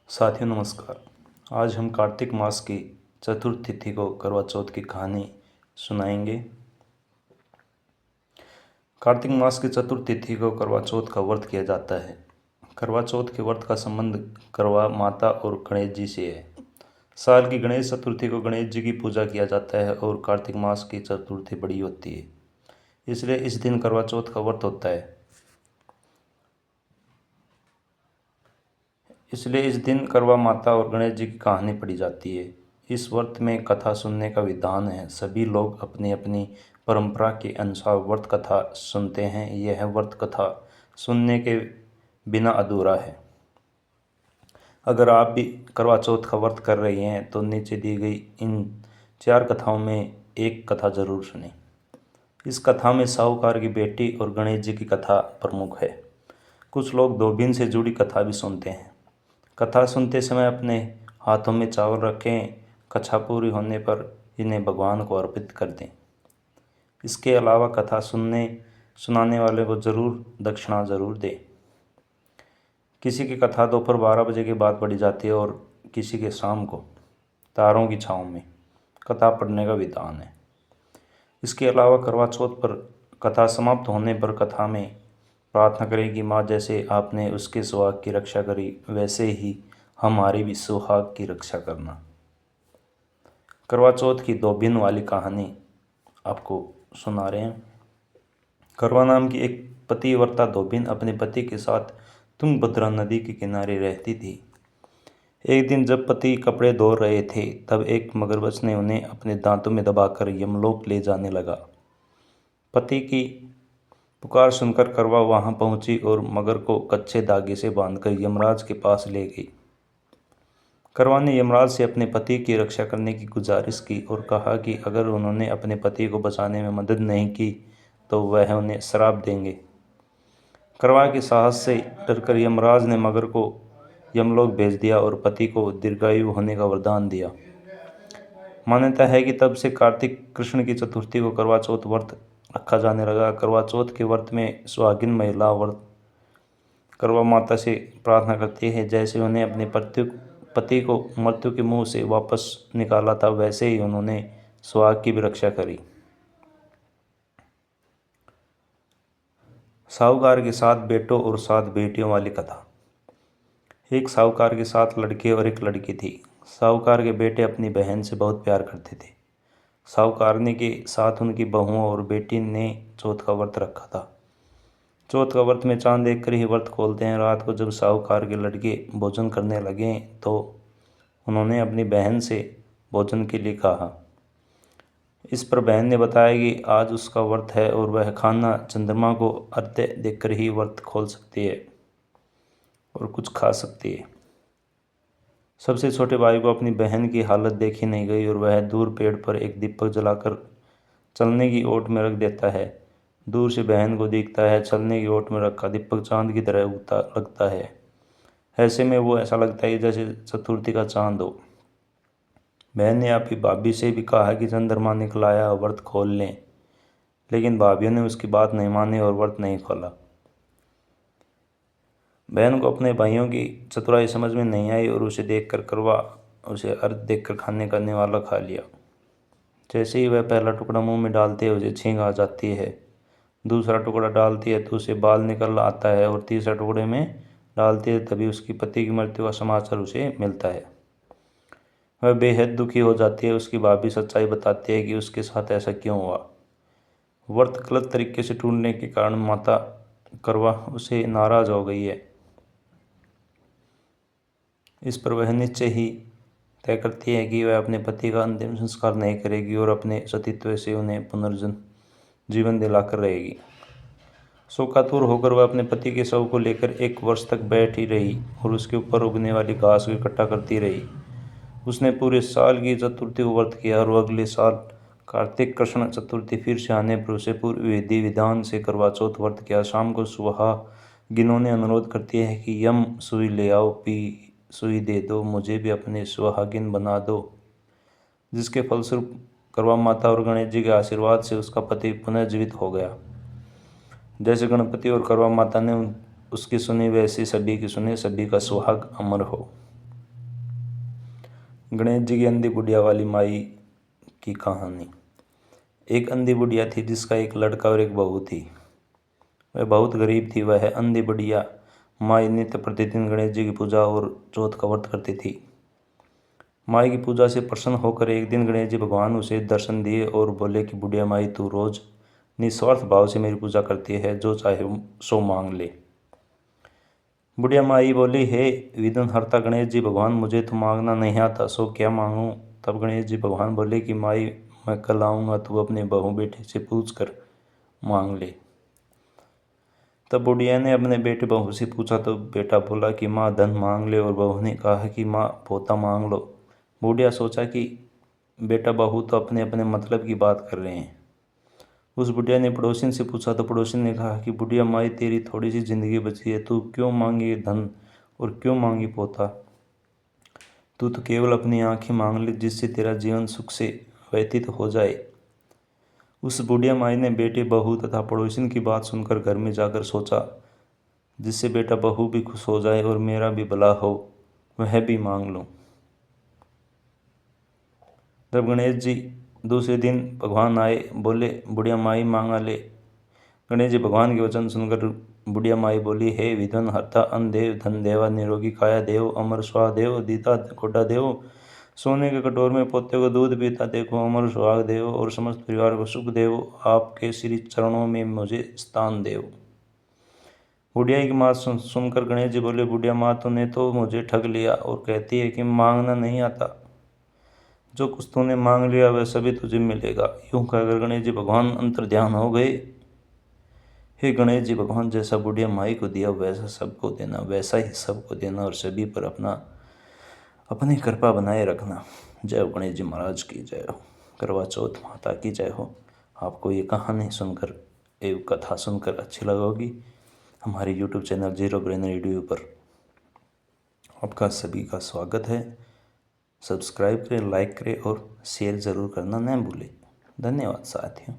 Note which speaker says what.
Speaker 1: साथियों नमस्कार। आज हम कार्तिक मास की चतुर्थ तिथि को करवा चौथ की कहानी सुनाएंगे। कार्तिक मास की चतुर्थ तिथि को करवा चौथ का व्रत किया जाता है। करवा चौथ के व्रत का संबंध करवा माता और गणेश जी से है। साल की गणेश चतुर्थी को गणेश जी की पूजा किया जाता है और कार्तिक मास की चतुर्थी बड़ी होती है, इसलिए इस दिन करवा चौथ का व्रत होता है। इसलिए इस दिन करवा माता और गणेश जी की कहानी पढ़ी जाती है। इस व्रत में कथा सुनने का विधान है। सभी लोग अपनी अपनी परंपरा के अनुसार व्रत कथा सुनते हैं। यह व्रत कथा सुनने के बिना अधूरा है। अगर आप भी करवा चौथ का व्रत कर रहे हैं तो नीचे दी गई इन 4 कथाओं में एक कथा जरूर सुनें। इस कथा में साहूकार की बेटी और गणेश जी की कथा प्रमुख है। कुछ लोग धोबिन से जुड़ी कथा भी सुनते हैं। कथा सुनते समय अपने हाथों में चावल रखें। कथा पूरी होने पर इन्हें भगवान को अर्पित कर दें। इसके अलावा कथा सुनाने वाले को दक्षिणा जरूर दें। किसी की कथा दोपहर 12 बजे के बाद पढ़ी जाती है और किसी के शाम को तारों की छाँव में कथा पढ़ने का विधान है। इसके अलावा करवा चौथ पर कथा समाप्त होने पर कथा में प्रार्थना करें कि माँ, जैसे आपने उसके सुहाग की रक्षा करी वैसे ही हमारी भी सुहाग की रक्षा करना। करवा चौथ की धोबिन वाली कहानी आपको सुना रहे हैं। करवा नाम की एक पतिव्रता धोबिन अपने पति के साथ तुंगभद्रा नदी के किनारे रहती थी। एक दिन जब पति कपड़े धो रहे थे तब एक मगरमच्छ ने उन्हें अपने दांतों में दबाकर यमलोक ले जाने लगा। पति की पुकार सुनकर करवा वहां पहुंची और मगर को कच्चे धागे से बांधकर यमराज के पास ले गई। करवा ने यमराज से अपने पति की रक्षा करने की गुजारिश की और कहा कि अगर उन्होंने अपने पति को बचाने में मदद नहीं की तो वह उन्हें श्राप देंगे। करवा के साहस से डरकर यमराज ने मगर को यमलोक भेज दिया और पति को दीर्घायु होने का वरदान दिया। मान्यता है कि तब से कार्तिक कृष्ण की चतुर्थी को करवा चौथ व्रत रखा जाने लगा। करवा चौथ के व्रत में सुहागिन महिला व्रत करवा माता से प्रार्थना करती है, जैसे उन्हें अपने पति को मृत्यु के मुंह से वापस निकाला था वैसे ही उन्होंने सुहाग की भी रक्षा करी। साहूकार के 7 बेटों और 7 बेटियों वाली कथा। एक साहूकार के 7 लड़के और एक लड़की थी। साहूकार के बेटे अपनी बहन से बहुत प्यार करते थे। साहूकारनी के साथ उनकी बहुओं और बेटी ने चौथ का व्रत रखा था। चौथ का व्रत में चांद देखकर ही व्रत खोलते हैं। रात को जब साहूकार के लड़के भोजन करने लगे तो उन्होंने अपनी बहन से भोजन के लिए कहा। इस पर बहन ने बताया कि आज उसका व्रत है और वह खाना चंद्रमा को अर्घ्य देकर ही व्रत खोल सकती है और कुछ खा सकती है। सबसे छोटे भाई को अपनी बहन की हालत देखी नहीं गई और वह दूर पेड़ पर एक दीपक जलाकर चलने की ओट में रख देता है। दूर से बहन को दिखता है चलने की ओट में रखा दीपक चांद की तरह उगता लगता है। ऐसे में वो ऐसा लगता है जैसे चतुर्थी का चांद हो। बहन ने अपनी भाभी से भी कहा कि चंद्रमा निकलाया व्रत खोल लें, लेकिन भाभियों ने उसकी बात नहीं मानी और व्रत नहीं खोला। बहन को अपने भाइयों की चतुराई समझ में नहीं आई और उसे देखकर करवा उसे अर्घ देकर खाने का निवाला खा लिया। जैसे ही वह पहला टुकड़ा मुंह में डालती है उसे छींक आ जाती है। दूसरा टुकड़ा डालती है तो उसे बाल निकल आता है और तीसरा टुकड़े में डालती है तभी उसकी पति की मृत्यु का समाचार उसे मिलता है। वह बेहद दुखी हो जाती है। उसकी भाभी सच्चाई बताती है कि उसके साथ ऐसा क्यों हुआ। व्रत गलत तरीके से टूटने के कारण माता करवा उसे नाराज हो गई है। इस पर वह निश्चय ही तय करती है कि वह अपने पति का अंतिम संस्कार नहीं करेगी और अपने सतीत्व से उन्हें पुनर्जन्म जीवन दिलाकर रहेगी। शोकातुर होकर वह अपने पति के शव को लेकर 1 वर्ष तक बैठी रही और उसके ऊपर उगने वाली घास को इकट्ठा करती रही। उसने पूरे साल की चतुर्थी को व्रत किया और अगले साल कार्तिक कृष्ण चतुर्थी फिर से आने पर उसे पूर्व विधि विधान से करवा चौथ व्रत किया। शाम को सुहागिनों ने अनुरोध करती है कि यम सुई ले आओ, पी सुई दे दो, मुझे भी अपने सुहागिन बना दो, जिसके फलस्वरूप करवा माता और गणेश जी के आशीर्वाद से उसका पति पुनर्जीवित हो गया। जैसे गणपति और करवा माता ने उसकी सुनी वैसी सभी की सुने। सभी का सुहाग अमर हो। गणेश जी की अंधी बुढ़िया वाली माई की कहानी। एक अंधी बुढ़िया थी जिसका एक लड़का और एक बहू थी। वह बहुत गरीब थी। वह अंधी बुढ़िया माई नित्य प्रतिदिन गणेश जी की पूजा और चौथ का व्रत करती थी। माई की पूजा से प्रसन्न होकर एक दिन गणेश जी भगवान उसे दर्शन दिए और बोले कि बुढ़िया माई, तू रोज निस्वार्थ भाव से मेरी पूजा करती है, जो चाहे सो मांग ले। बुढ़िया माई बोली, हे विघ्नहर्ता गणेश जी भगवान, मुझे तो मांगना नहीं आता, सो क्या मांगूं। तब गणेश जी भगवान बोले कि माई, मैं कल आऊँगा, तू अपने बहू बेटे से पूछ कर मांग ले। तब बुढ़िया ने अपने बेटे बहू से पूछा तो बेटा बोला कि माँ धन मांग ले, और बहू ने कहा कि माँ पोता मांग लो। बुढ़िया सोचा कि बेटा बहू तो अपने अपने मतलब की बात कर रहे हैं। उस बुढ़िया ने पड़ोसिन से पूछा तो पड़ोसिन ने कहा कि बुढ़िया माई, तेरी थोड़ी सी जिंदगी बची है, तू क्यों मांगी धन और क्यों मांगी पोता। तू तो केवल अपनी आंखें मांग ले, जिससे तेरा जीवन सुख से व्यतीत हो जाए। उस बुढ़िया माई ने बेटे बहू तथा पड़ोसिन की बात सुनकर घर में जाकर सोचा, जिससे बेटा बहू भी खुश हो जाए और मेरा भी भला हो, वह भी मांग लूँ। जब गणेश जी दूसरे दिन भगवान आए, बोले, बुढ़िया माई मांगा ले। गणेश जी भगवान के वचन सुनकर बुढ़िया माई बोली, हे विघ्न हर्ता, अन्न देव, धन देवा, निरोगी काया देव, अमर सुहाग देव, दीता कोटा देव, सोने के कटोर में पोते को दूध पीता देखो, अमर सुहाग देव और समस्त परिवार को सुख देव, आपके श्री चरणों में मुझे स्थान देव। बुढ़िया की बात सुनकर गणेश जी बोले, बुढ़िया माँ, तूने तो मुझे ठग लिया और कहती है कि मांगना नहीं आता। जो कुछ तूने मांग लिया वह सभी तुझे मिलेगा। यूं कहकर गणेश जी भगवान अंतर्ध्यान हो गए। हे गणेश जी भगवान, जैसा बुढ़िया माई को दिया वैसा सबको देना, वैसा ही सबको देना और सभी पर अपनी कृपा बनाए रखना। जय हो गणेश जी महाराज की जय हो। करवा चौथ माता की जय हो। आपको ये कहानी सुनकर एवं कथा सुनकर अच्छी लगेगी। हमारे YouTube channel zero brain radio पर आपका सभी का स्वागत है। सब्सक्राइब करें, लाइक करें और शेयर ज़रूर करना न भूलें। धन्यवाद साथियों।